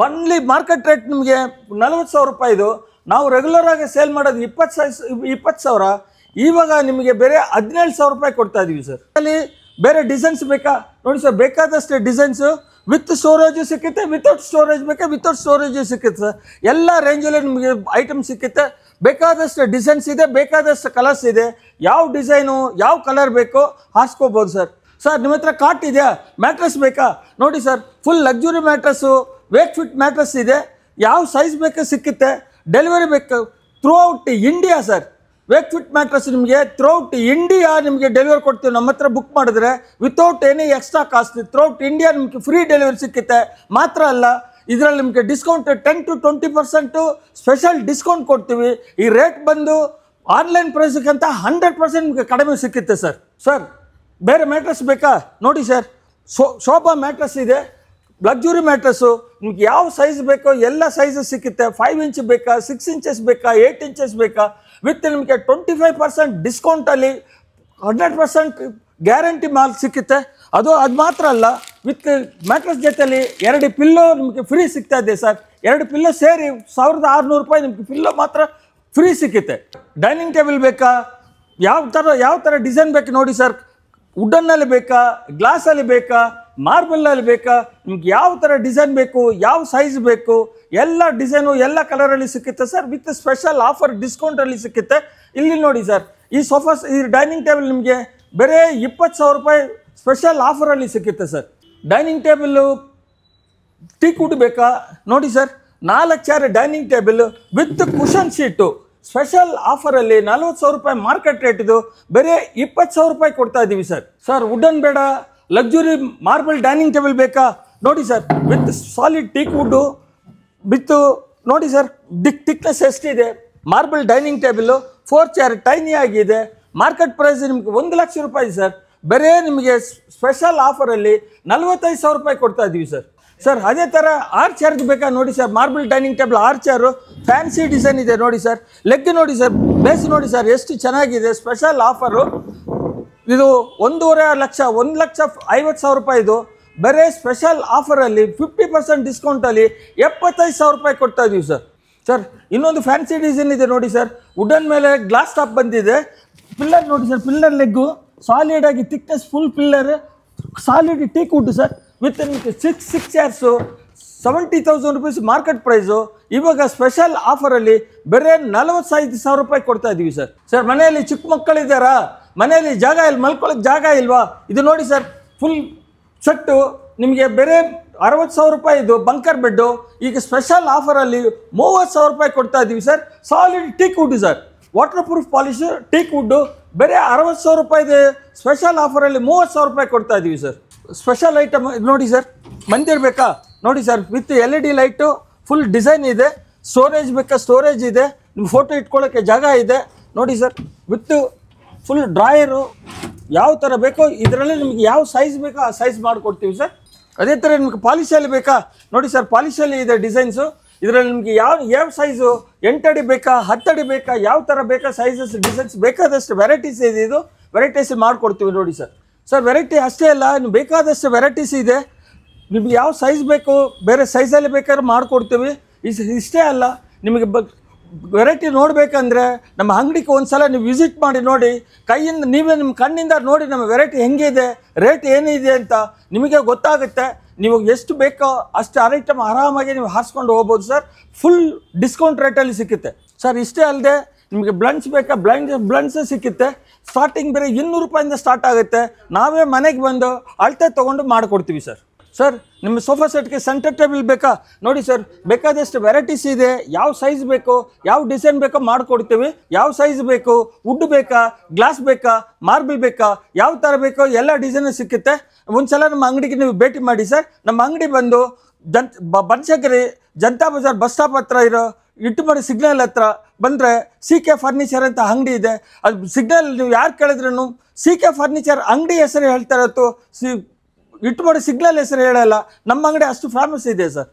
ಒನ್ಲಿ ಮಾರ್ಕೆಟ್ ರೇಟ್ ನಿಮಗೆ 40,000 ರೂಪಾಯಿದು. ನಾವು ರೆಗ್ಯುಲರಾಗಿ ಸೇಲ್ ಮಾಡೋದು 20,000. ಇವಾಗ ನಿಮಗೆ ಬೇರೆ 17,000 ರೂಪಾಯಿ ಕೊಡ್ತಾ ಇದ್ದೀವಿ ಸರ್. ಅಲ್ಲಿ ಬೇರೆ ಡಿಸೈನ್ಸ್ ಬೇಕಾ ನೋಡಿ ಸರ್, ಬೇಕಾದಷ್ಟು ಡಿಸೈನ್ಸು ವಿತ್ ಸ್ಟೋರೇಜು ಸಿಕ್ಕುತ್ತೆ, ವಿತೌಟ್ ಸ್ಟೋರೇಜ್ ಬೇಕಾ ವಿತೌಟ್ ಸ್ಟೋರೇಜು ಸಿಕ್ಕುತ್ತೆ ಸರ್. ಎಲ್ಲ ರೇಂಜಲ್ಲಿ ನಿಮಗೆ ಐಟಮ್ ಸಿಕ್ಕುತ್ತೆ. ಬೇಕಾದಷ್ಟು ಡಿಸೈನ್ಸ್ ಇದೆ, ಬೇಕಾದಷ್ಟು ಕಲರ್ಸ್ ಇದೆ. ಯಾವ ಡಿಸೈನು ಯಾವ ಕಲರ್ ಬೇಕೋ ಹಾಕ್ಸ್ಕೋಬೋದು ಸರ್. ಸರ್ ನಿಮ್ಮ ಹತ್ರ ಕಾಟ್ ಇದೆಯಾ? ಮ್ಯಾಟ್ರಸ್ ಬೇಕಾ ನೋಡಿ sir, full luxury mattress, Wakefit mattress ಇದೆ. ಯಾವ ಸೈಜ್ ಬೇಕೋ ಸಿಕ್ಕುತ್ತೆ. ಡೆಲಿವರಿ ಬೇಕು throughout India sir. Wakefit mattress ನಿಮಗೆ ಥ್ರೂ ಔಟ್ ಇಂಡಿಯಾ ನಿಮಗೆ ಡೆಲಿವರಿ ಕೊಡ್ತೀವಿ. ನಮ್ಮ ಹತ್ರ ಬುಕ್ ಮಾಡಿದ್ರೆ without any extra cost throughout India ನಿಮಗೆ ಫ್ರೀ ಡೆಲಿವರಿ ಸಿಕ್ಕುತ್ತೆ. ಮಾತ್ರ ಅಲ್ಲ, ಇದರಲ್ಲಿ ನಿಮಗೆ ಡಿಸ್ಕೌಂಟ್ 10 to 20% ಸ್ಪೆಷಲ್ ಡಿಸ್ಕೌಂಟ್ ಕೊಡ್ತೀವಿ. ಈ ರೇಟ್ ಬಂದು ಆನ್ಲೈನ್ ಪ್ರೈಸ್ಗಿಂತ 100% ನಿಮಗೆ ಕಡಿಮೆ ಸಿಕ್ಕುತ್ತೆ ಸರ್. ಸರ್ ಬೇರೆ ಮ್ಯಾಟ್ರಸ್ ಬೇಕಾ ನೋಡಿ ಸರ್, ಶೋಭಾ ಮ್ಯಾಟ್ರಸ್ ಇದೆ, ಲಕ್ಸುರಿ ಮ್ಯಾಟ್ರಸ್ಸು. ನಿಮ್ಗೆ ಯಾವ ಸೈಜ್ ಬೇಕೋ ಎಲ್ಲ ಸೈಜಸ್ ಸಿಕ್ಕುತ್ತೆ. 5 ಇಂಚ್ ಬೇಕಾ, 6 ಇಂಚಸ್ ಬೇಕಾ, 8 ಇಂಚಸ್ ಬೇಕಾ, ವಿತ್ ನಿಮಗೆ 25% ಡಿಸ್ಕೌಂಟಲ್ಲಿ 100% ಗ್ಯಾರಂಟಿ ಮಾಲ್ ಸಿಕ್ಕುತ್ತೆ. ಅದು ಮಾತ್ರ ಅಲ್ಲ, ವಿತ್ ಮ್ಯಾಟ್ರಸ್ ಜೊತೆಲಿ 2 ಪಿಲ್ಲೋ ನಿಮಗೆ ಫ್ರೀ ಸಿಗ್ತಾ ಇದೆ ಸರ್. 2 ಪಿಲ್ಲೋ ಸೇರಿ 1,600 ರೂಪಾಯಿ ನಿಮಗೆ ಪಿಲ್ಲೋ ಮಾತ್ರ ಫ್ರೀ ಸಿಕ್ಕುತ್ತೆ. ಡೈನಿಂಗ್ ಟೇಬಲ್ ಬೇಕಾ, ಯಾವ ಥರ ಡಿಸೈನ್ ಬೇಕು ನೋಡಿ ಸರ್. ವುಡನ್ನಲ್ಲಿ ಬೇಕಾ, ಗ್ಲಾಸಲ್ಲಿ ಬೇಕಾ, ಮಾರ್ಬಲಲ್ಲಿ ಬೇಕಾ, ನಿಮ್ಗೆ ಯಾವ ಥರ ಡಿಸೈನ್ ಬೇಕು, ಯಾವ ಸೈಜ್ ಬೇಕು, ಎಲ್ಲ ಡಿಸೈನು ಎಲ್ಲ ಕಲರಲ್ಲಿ ಸಿಕ್ಕುತ್ತೆ ಸರ್. ವಿತ್ ಸ್ಪೆಷಲ್ ಆಫರ್ ಡಿಸ್ಕೌಂಟಲ್ಲಿ ಸಿಕ್ಕುತ್ತೆ. ಇಲ್ಲಿ ನೋಡಿ ಸರ್, ಈ ಸೋಫಾಸ್, ಈ ಡೈನಿಂಗ್ ಟೇಬಲ್ ನಿಮಗೆ ಬರೀ 20,000 ರೂಪಾಯಿ ಸ್ಪೆಷಲ್ ಆಫರಲ್ಲಿ ಸಿಕ್ಕುತ್ತೆ sir. Dining table teak wood ಬೇಕಾ ನೋಡಿ sir, 4 chair dining table with cushion seat special ಆಫರಲ್ಲಿ 40,000 ರೂಪಾಯಿ ಮಾರ್ಕೆಟ್ ರೇಟ್. ಇದು ಬರೀ 20,000 ರೂಪಾಯಿ ಕೊಡ್ತಾ ಇದ್ದೀವಿ ಸರ್. ಸರ್ ವುಡನ್ ಬೇಡ, ಲಕ್ಸುರಿ ಮಾರ್ಬಲ್ ಡೈನಿಂಗ್ ಟೇಬಲ್ ಬೇಕಾ ನೋಡಿ sir, with solid teak wood with ನೋಡಿ ಸರ್ ಥಿಕ್ನೆಸ್ ಎಷ್ಟಿದೆ. Marble dining table 4 chair tiny ಆಗಿದೆ. ಮಾರ್ಕೆಟ್ ಪ್ರೈಸ್ ನಿಮಗೆ 1,00,000 ರೂಪಾಯಿ ಸರ್. ಬರೀ ನಿಮಗೆ ಸ್ಪೆಷಲ್ ಆಫರಲ್ಲಿ 45,000 ರೂಪಾಯಿ ಕೊಡ್ತಾ ಇದ್ದೀವಿ ಸರ್. ಸರ್ ಅದೇ ಥರ 6 ಚೇರ್ದು ಬೇಕಾ ನೋಡಿ sir, marble dining table 6 chair, fancy design ಇದೆ ನೋಡಿ ಸರ್. ಲೆಗ್ ನೋಡಿ ಸರ್, ಬೇಸ್ ನೋಡಿ ಸರ್ ಎಷ್ಟು ಚೆನ್ನಾಗಿದೆ. ಸ್ಪೆಷಲ್ ಆಫರು ಇದು 1.5 ಲಕ್ಷ, 1,50,000 ರೂಪಾಯಿದು. ಬರೀ ಸ್ಪೆಷಲ್ ಆಫರಲ್ಲಿ 50% ಡಿಸ್ಕೌಂಟಲ್ಲಿ 75,000 ರೂಪಾಯಿ ಕೊಡ್ತಾ ಇದ್ದೀವಿ ಸರ್. ಸರ್ ಇನ್ನೊಂದು ಫ್ಯಾನ್ಸಿ ಡಿಸೈನ್ ಇದೆ ನೋಡಿ ಸರ್, ವುಡನ್ ಮೇಲೆ ಗ್ಲಾಸ್ ಟಾಪ್ ಬಂದಿದೆ. ಪಿಲ್ಲರ್ ನೋಡಿ ಸರ್, ಪಿಲ್ಲರ್ ಲೆಗ್ಗು ಸಾಲಿಡ್ ಆಗಿ thickness full pillar, solid teak wood sir. With ನಿಮಗೆ 6 ಚೇರ್ಸು 70,000 ರುಪೀಸ್ ಮಾರ್ಕೆಟ್ ಪ್ರೈಸು. ಇವಾಗ ಸ್ಪೆಷಲ್ ಆಫರಲ್ಲಿ ಬರೀ 45,000 ರೂಪಾಯಿ ಕೊಡ್ತಾ ಇದ್ದೀವಿ ಸರ್. ಸರ್ ಮನೆಯಲ್ಲಿ ಚಿಕ್ಕ ಮಕ್ಕಳಿದ್ದಾರಾ, ಮನೆಯಲ್ಲಿ ಜಾಗ ಇಲ್ಲ, ಮಲ್ಕೊಳ್ಳೋಕ್ಕೆ ಜಾಗ ಇಲ್ವಾ, ಇದು ನೋಡಿ ಸರ್ ಫುಲ್ ಸೆಟ್ಟು ನಿಮಗೆ ಬೇರೆ 60,000 ರೂಪಾಯಿದು ಬಂಕರ್ ಬೆಡ್ಡು ಈಗ ಸ್ಪೆಷಲ್ ಆಫರಲ್ಲಿ 30,000 ರೂಪಾಯಿ ಕೊಡ್ತಾ ಇದ್ದೀವಿ sir. Solid teak wood sir, waterproof polish teak wood ಬೇರೆ 60,000 ರೂಪಾಯಿದೆ. ಸ್ಪೆಷಲ್ ಆಫರಲ್ಲಿ 30,000 ರೂಪಾಯಿ ಕೊಡ್ತಾ ಇದ್ದೀವಿ ಸರ್. ಸ್ಪೆಷಲ್ ಐಟಮ್ ನೋಡಿ ಸರ್, ಮಂದಿರ್ ಬೇಕಾ ನೋಡಿ sir, with LED light full design ಇದೆ. ಸ್ಟೋರೇಜ್ ಬೇಕಾ ಸ್ಟೋರೇಜ್ ಇದೆ, ನಿಮ್ಮ ಫೋಟೋ ಇಟ್ಕೊಳ್ಳೋಕ್ಕೆ ಜಾಗ ಇದೆ ನೋಡಿ ಸರ್. ವಿತ್ ಫುಲ್ ಡ್ರಾಯರು ಯಾವ ಥರ ಬೇಕೋ ಇದರಲ್ಲಿ ನಿಮಗೆ ಯಾವ ಸೈಜ್ ಬೇಕೋ ಆ ಸೈಜ್ ಮಾಡಿಕೊಡ್ತೀವಿ ಸರ್. ಅದೇ ಥರ ನಿಮಗೆ ಪಾಲಿಶಲ್ಲಿ ಬೇಕಾ ನೋಡಿ ಸರ್, ಪಾಲಿಶಲ್ಲಿ ಇದೆ ಡಿಸೈನ್ಸು. ಇದರಲ್ಲಿ ನಿಮಗೆ ಯಾವ ಸೈಜು 8 ಅಡಿ ಬೇಕಾ 10 ಅಡಿ ಬೇಕಾ, ಯಾವ ಥರ ಬೇಕಾ ಸೈಜಸ್ ಡಿಸೈನ್ಸ್ ಬೇಕಾದಷ್ಟು ವೆರೈಟೀಸ್ ಇದೆ. ಇದು ವೆರೈಟೀಸ್ ಮಾಡಿಕೊಡ್ತೀವಿ ನೋಡಿ ಸರ್. ಸರ್ ವೆರೈಟಿ ಅಷ್ಟೇ ಅಲ್ಲ, ಇನ್ನು ಬೇಕಾದಷ್ಟು ವೆರೈಟೀಸ್ ಇದೆ. ನಿಮ್ಗೆ ಯಾವ ಸೈಜ್ ಬೇಕು ಬೇರೆ ಸೈಜಲ್ಲಿ ಬೇಕಾದ್ರೆ ಮಾಡಿಕೊಡ್ತೀವಿ. ಇಷ್ಟೇ ಅಲ್ಲ, ನಿಮಗೆ ವೆರೈಟಿ ನೋಡಬೇಕಂದ್ರೆ ನಮ್ಮ ಅಂಗಡಿಗೆ ಒಂದು ಸಲ ನೀವು ವಿಸಿಟ್ ಮಾಡಿ ನೋಡಿ, ಕೈಯಿಂದ ನೀವೇ ನಿಮ್ಮ ಕಣ್ಣಿಂದ ನೋಡಿ ನಮ್ಮ ವೆರೈಟಿ ಹೆಂಗಿದೆ, ರೇಟ್ ಏನಿದೆ ಅಂತ ನಿಮಗೆ ಗೊತ್ತಾಗುತ್ತೆ. ನೀವು ಎಷ್ಟು ಬೇಕೋ ಅಷ್ಟು ಐಟಮ್ ಆರಾಮಾಗಿ ನೀವು ಹಾರಿಸ್ಕೊಂಡು ಹೋಗ್ಬೋದು ಸರ್. ಫುಲ್ ಡಿಸ್ಕೌಂಟ್ ರೇಟಲ್ಲಿ ಸಿಕ್ಕುತ್ತೆ ಸರ್. ಇಷ್ಟೇ ಅಲ್ಲದೆ ನಿಮಗೆ ಬ್ಲಂಡ್ಸ್ ಬೇಕಾ ಬ್ಲಂಡ್ಸೇ ಸಿಕ್ಕುತ್ತೆ. ಸ್ಟಾರ್ಟಿಂಗ್ ಬೇರೆ 200 ರೂಪಾಯಿಂದ ಸ್ಟಾರ್ಟ್ ಆಗುತ್ತೆ. ನಾವೇ ಮನೆಗೆ ಬಂದು ಅಳತೆ ತೊಗೊಂಡು ಮಾಡಿಕೊಡ್ತೀವಿ ಸರ್. ಸರ್ ನಿಮ್ಮ ಸೋಫಾ ಸೆಟ್ಗೆ ಸೆಂಟರ್ ಟೇಬಲ್ ಬೇಕಾ ನೋಡಿ ಸರ್, ಬೇಕಾದಷ್ಟು ವೆರೈಟೀಸ್ ಇದೆ. ಯಾವ ಸೈಜ್ ಬೇಕೋ, ಯಾವ ಡಿಸೈನ್ ಬೇಕೋ ಮಾಡಿಕೊಡ್ತೀವಿ. ಯಾವ ಸೈಜ್ ಬೇಕು, ವುಡ್ ಬೇಕಾ, ಗ್ಲಾಸ್ ಬೇಕಾ, ಮಾರ್ಬಲ್ ಬೇಕಾ, ಯಾವ ಥರ ಬೇಕೋ ಎಲ್ಲ ಡಿಸೈನ್ ಸಿಕ್ಕುತ್ತೆ. ಒಂದ್ಸಲ ನಮ್ಮ ಅಂಗಡಿಗೆ ನೀವು ಭೇಟಿ ಮಾಡಿ ಸರ್. ನಮ್ಮ ಅಂಗಡಿ ಬಂದು ಬನಶಂಕರಿ ಜನತಾ ಬಜಾರ್ ಬಸ್ ಸ್ಟಾಪ್ ಹತ್ರ ಇರೋ ಇಟ್ಟುಮಡಿ ಸಿಗ್ನಲ್ ಹತ್ರ ಬಂದರೆ CK ಫರ್ನಿಚರ್ ಅಂತ ಅಂಗಡಿ ಇದೆ. ಅದು ಸಿಗ್ನಲ್ ನೀವು ಯಾರು ಕೇಳಿದ್ರೂ CK ಫರ್ನಿಚರ್ ಅಂಗಡಿ ಹೆಸರು ಹೇಳ್ತಾ ಇರತ್ತು, ಇಟ್ಟುಮಡಿ ಸಿಗ್ನಲ್ ಹೆಸರು ಹೇಳಲ್ಲ. ನಮ್ಮ ಅಂಗಡಿ ಅಷ್ಟು ಫೇಮಸ್ ಇದೆ ಸರ್.